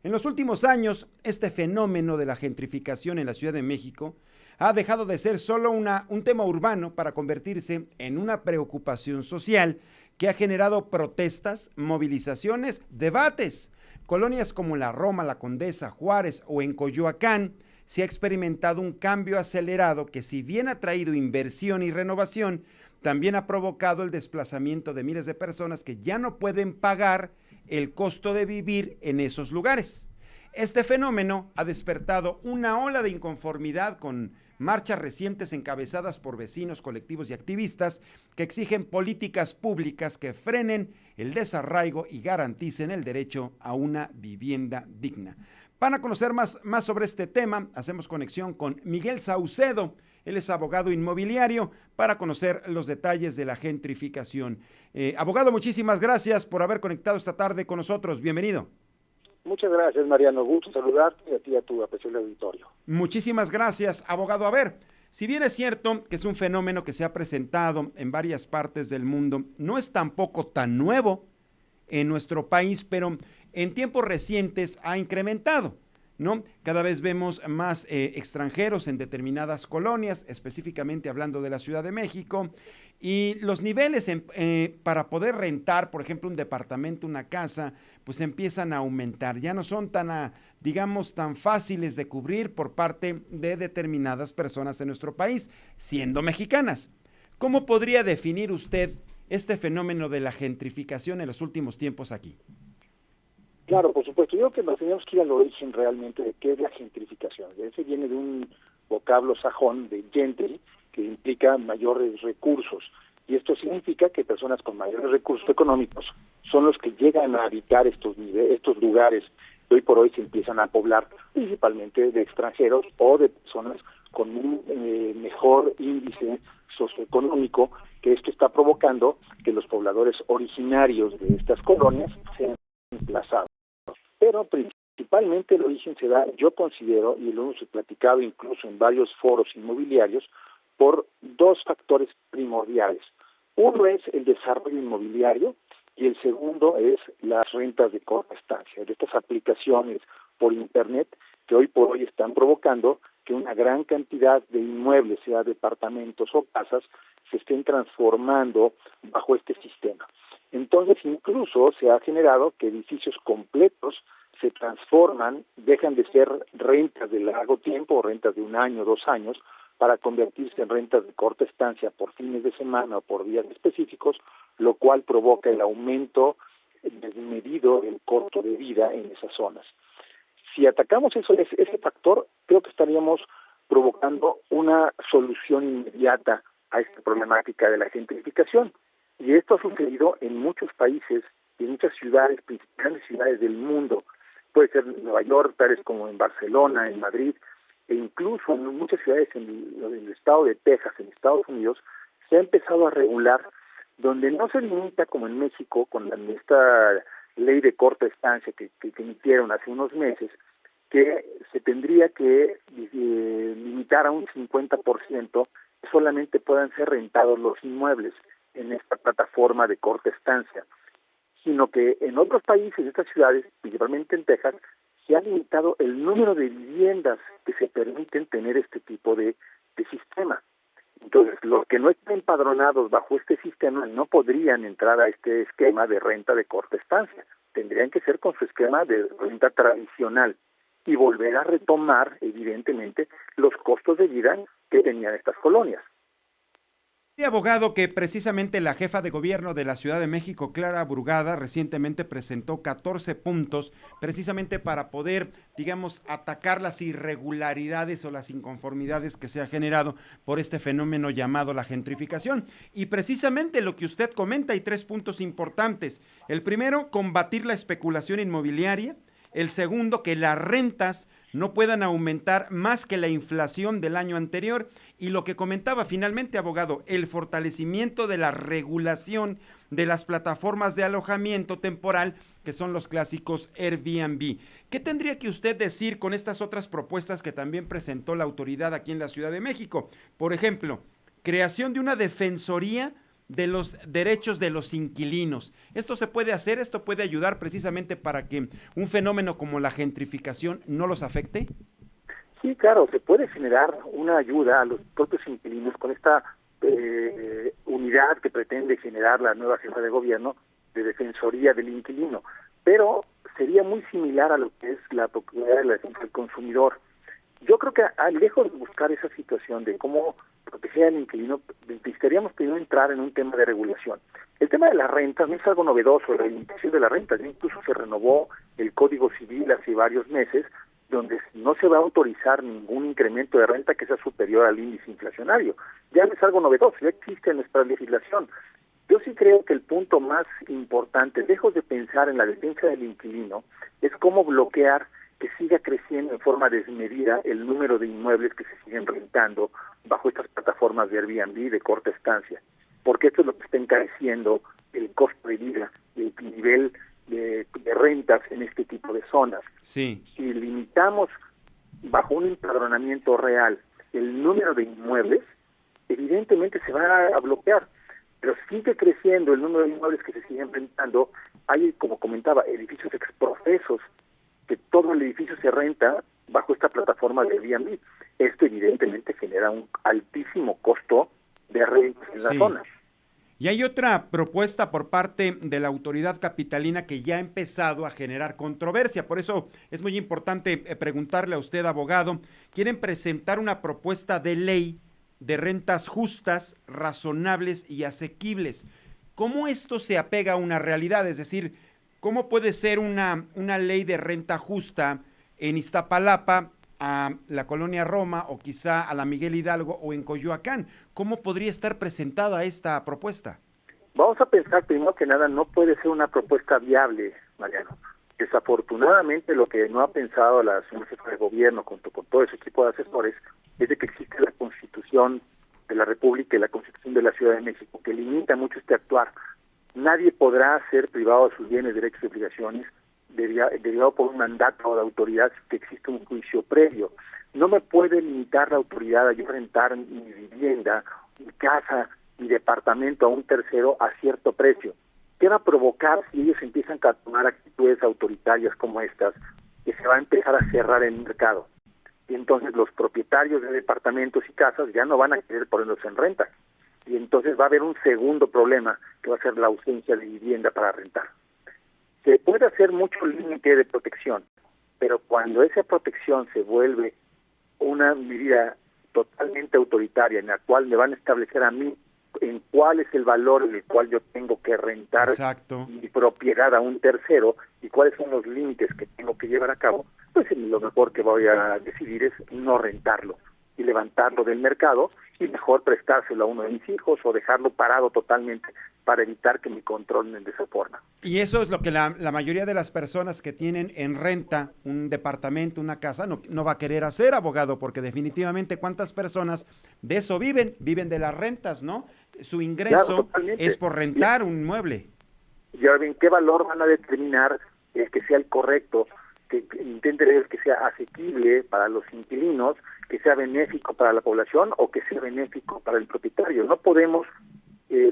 En los últimos años, este fenómeno de la gentrificación en la Ciudad de México ha dejado de ser solo un tema urbano para convertirse en una preocupación social que ha generado protestas, movilizaciones, debates. Colonias como la Roma, la Condesa, Juárez o en Coyoacán se ha experimentado un cambio acelerado que, si bien ha traído inversión y renovación, también ha provocado el desplazamiento de miles de personas que ya no pueden pagar el costo de vivir en esos lugares. Este fenómeno ha despertado una ola de inconformidad con marchas recientes encabezadas por vecinos, colectivos y activistas que exigen políticas públicas que frenen el desarraigo y garanticen el derecho a una vivienda digna. Para conocer más sobre este tema, hacemos conexión con Miguel Saucedo. Él es abogado inmobiliario, para conocer los detalles de la gentrificación. Abogado, muchísimas gracias por haber conectado esta tarde con nosotros. Bienvenido. Muchas gracias, Mariano. Gusto saludarte y a ti y a tu apreciable auditorio. Muchísimas gracias, abogado. A ver, si bien es cierto que es un fenómeno que se ha presentado en varias partes del mundo, no es tampoco tan nuevo en nuestro país, pero en tiempos recientes ha incrementado, ¿no? Cada vez vemos más extranjeros en determinadas colonias, específicamente hablando de la Ciudad de México, y los niveles para poder rentar, por ejemplo, un departamento, una casa, pues empiezan a aumentar. Ya no son digamos, tan fáciles de cubrir por parte de determinadas personas en nuestro país, siendo mexicanas. ¿Cómo podría definir usted este fenómeno de la gentrificación en los últimos tiempos aquí? Claro, por supuesto. Yo creo que nos tenemos que ir al origen realmente de qué es la gentrificación. Ese viene de un vocablo sajón de gentry, que implica mayores recursos. Y esto significa que personas con mayores recursos económicos son los que llegan a habitar estos lugares que hoy por hoy se empiezan a poblar, principalmente de extranjeros o de personas con un mejor índice socioeconómico, que esto está provocando que los pobladores originarios de estas colonias sean desplazados. Pero principalmente el origen se da, yo considero, y lo hemos platicado incluso en varios foros inmobiliarios, por dos factores primordiales. Uno es el desarrollo inmobiliario y el segundo es las rentas de corta estancia, de estas aplicaciones por Internet que hoy por hoy están provocando que una gran cantidad de inmuebles, sea departamentos o casas, se estén transformando bajo este sistema. Entonces, incluso se ha generado que edificios completos se transforman, dejan de ser rentas de largo tiempo, o rentas de 1 año, 2 años, para convertirse en rentas de corta estancia por fines de semana o por días específicos, lo cual provoca el aumento desmedido del costo de vida en esas zonas. Si atacamos ese factor, creo que estaríamos provocando una solución inmediata a esta problemática de la gentrificación. Y esto ha sucedido en muchos países y en muchas ciudades, grandes ciudades del mundo. Puede ser en Nueva York, tales como en Barcelona, en Madrid, e incluso en muchas ciudades en el estado de Texas, en Estados Unidos, se ha empezado a regular, donde no se limita como en México con esta ley de corta estancia que emitieron hace unos meses, que se tendría que limitar a un 50% que solamente puedan ser rentados los inmuebles en esta plataforma de corta estancia, sino que en otros países, en estas ciudades, principalmente en Texas, se ha limitado el número de viviendas que se permiten tener este tipo de sistema. Entonces, los que no estén empadronados bajo este sistema no podrían entrar a este esquema de renta de corta estancia. Tendrían que ser con su esquema de renta tradicional y volver a retomar, evidentemente, los costos de vida que tenían estas colonias. Abogado, que precisamente la jefa de gobierno de la Ciudad de México, Clara Brugada, recientemente presentó 14 puntos precisamente para poder, digamos, atacar las irregularidades o las inconformidades que se ha generado por este fenómeno llamado la gentrificación. Y precisamente lo que usted comenta, hay 3 puntos importantes. El primero, combatir la especulación inmobiliaria. El segundo, que las rentas no puedan aumentar más que la inflación del año anterior. Y lo que comentaba finalmente, abogado, el fortalecimiento de la regulación de las plataformas de alojamiento temporal, que son los clásicos Airbnb. ¿Qué tendría que usted decir con estas otras propuestas que también presentó la autoridad aquí en la Ciudad de México? Por ejemplo, creación de una defensoría de los derechos de los inquilinos. ¿Esto se puede hacer? ¿Esto puede ayudar precisamente para que un fenómeno como la gentrificación no los afecte? Sí, claro, se puede generar una ayuda a los propios inquilinos con esta unidad que pretende generar la nueva jefa de gobierno de Defensoría del Inquilino, pero sería muy similar a lo que es la Procuraduría de la Defensa del Consumidor. Yo creo que lejos de buscar esa situación de cómo proteger al inquilino, necesitaríamos primero entrar en un tema de regulación. El tema de las rentas no es algo novedoso, la limitación de las rentas, incluso se renovó el Código Civil hace varios meses, donde no se va a autorizar ningún incremento de renta que sea superior al índice inflacionario. Ya no es algo novedoso, ya existe en nuestra legislación. Yo sí creo que el punto más importante, lejos de pensar en la defensa del inquilino, es cómo bloquear que siga creciendo en forma desmedida el número de inmuebles que se siguen rentando bajo estas plataformas de Airbnb de corta estancia, porque esto es lo que está encareciendo el costo de vida, el nivel de rentas en este tipo de zonas. Sí. Si limitamos bajo un empadronamiento real el número de inmuebles, evidentemente se va a bloquear, pero sigue creciendo el número de inmuebles que se siguen rentando. Hay, como comentaba, edificios exprofesos, que todo el edificio se renta bajo esta plataforma de Airbnb. Esto evidentemente genera un altísimo costo de rentas en la zona. Y hay otra propuesta por parte de la autoridad capitalina que ya ha empezado a generar controversia. Por eso es muy importante preguntarle a usted, abogado. Quieren presentar una propuesta de ley de rentas justas, razonables y asequibles. ¿Cómo esto se apega a una realidad? Es decir, ¿cómo puede ser una ley de renta justa en Iztapalapa, a la Colonia Roma o quizá a la Miguel Hidalgo o en Coyoacán? ¿Cómo podría estar presentada esta propuesta? Vamos a pensar primero que nada, no puede ser una propuesta viable, Mariano. Desafortunadamente lo que no ha pensado la señora jefa de gobierno junto con todo ese equipo de asesores es de que existe la Constitución de la República y la Constitución de la Ciudad de México que limita mucho este actuar. Nadie podrá ser privado de sus bienes, derechos y obligaciones derivado por un mandato de autoridad que existe un juicio previo. No me puede limitar la autoridad a yo rentar mi vivienda, mi casa, mi departamento a un tercero a cierto precio. ¿Qué va a provocar si ellos empiezan a tomar actitudes autoritarias como estas? Que se va a empezar a cerrar el mercado. Y entonces los propietarios de departamentos y casas ya no van a querer ponerlos en renta. Y entonces va a haber un segundo problema, que va a ser la ausencia de vivienda para rentar. Se puede hacer mucho límite de protección, pero cuando esa protección se vuelve una medida totalmente autoritaria en la cual me van a establecer a mí en cuál es el valor en el cual yo tengo que rentar mi propiedad a un tercero y cuáles son los límites que tengo que llevar a cabo, pues lo mejor que voy a decidir es no rentarlo y levantarlo del mercado y mejor prestárselo a uno de mis hijos o dejarlo parado totalmente para evitar que me controlen de esa forma. Y eso es lo que la mayoría de las personas que tienen en renta un departamento, una casa, no va a querer hacer, abogado, porque definitivamente cuántas personas de eso viven de las rentas, ¿no? Su ingreso es por rentar un mueble. Y ahora bien, ¿qué valor van a determinar que sea el correcto? Que intenten ver que sea asequible para los inquilinos, que sea benéfico para la población o que sea benéfico para el propietario. No podemos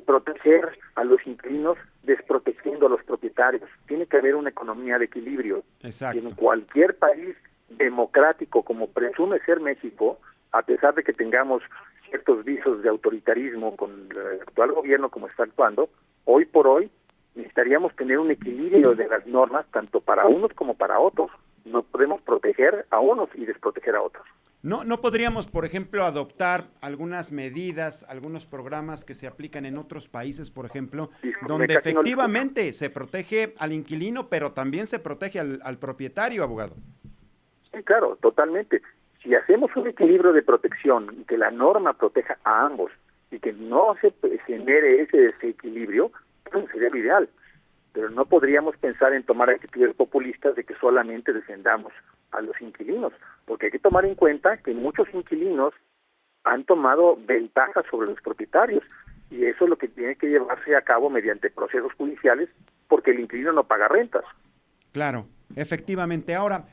proteger a los inquilinos desprotegiendo a los propietarios. Tiene que haber una economía de equilibrio. Exacto. En cualquier país democrático como presume ser México, a pesar de que tengamos ciertos visos de autoritarismo con el actual gobierno como está actuando, hoy por hoy necesitaríamos tener un equilibrio de las normas tanto para unos como para otros. No podemos proteger a unos y desproteger a otros. No podríamos, por ejemplo, adoptar algunas medidas, algunos programas que se aplican en otros países, por ejemplo, donde efectivamente se protege al inquilino, pero también se protege al propietario, abogado. Sí, claro, totalmente. Si hacemos un equilibrio de protección y que la norma proteja a ambos y que no se genere ese desequilibrio, pues sería lo ideal. Pero no podríamos pensar en tomar actitudes populistas de que solamente defendamos a los inquilinos, porque hay que tomar en cuenta que muchos inquilinos han tomado ventaja sobre los propietarios y eso es lo que tiene que llevarse a cabo mediante procesos judiciales porque el inquilino no paga rentas. Claro, efectivamente. Ahora,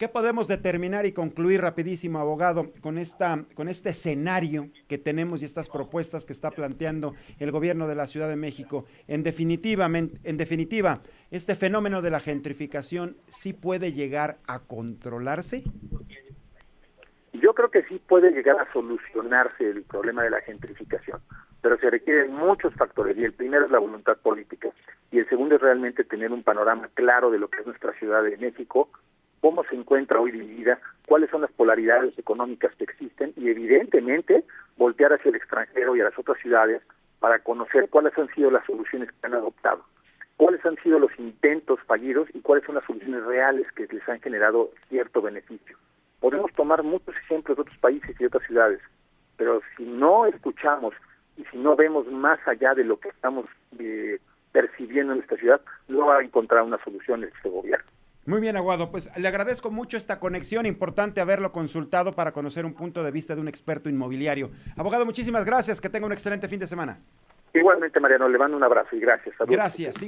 ¿Qué podemos determinar y concluir rapidísimo, abogado, con este escenario que tenemos y estas propuestas que está planteando el gobierno de la Ciudad de México? En definitiva, ¿este fenómeno de la gentrificación sí puede llegar a controlarse? Yo creo que sí puede llegar a solucionarse el problema de la gentrificación, pero se requieren muchos factores, y el primero es la voluntad política, y el segundo es realmente tener un panorama claro de lo que es nuestra Ciudad de México, cómo se encuentra hoy dividida, cuáles son las polaridades económicas que existen, y evidentemente voltear hacia el extranjero y a las otras ciudades para conocer cuáles han sido las soluciones que han adoptado, cuáles han sido los intentos fallidos y cuáles son las soluciones reales que les han generado cierto beneficio. Podemos tomar muchos ejemplos de otros países y de otras ciudades, pero si no escuchamos y si no vemos más allá de lo que estamos percibiendo en esta ciudad, no va a encontrar una solución este gobierno. Muy bien, Aguado, pues le agradezco mucho esta conexión, importante haberlo consultado para conocer un punto de vista de un experto inmobiliario. Abogado, muchísimas gracias, que tenga un excelente fin de semana. Igualmente, Mariano, le mando un abrazo y gracias. Saludos. Gracias.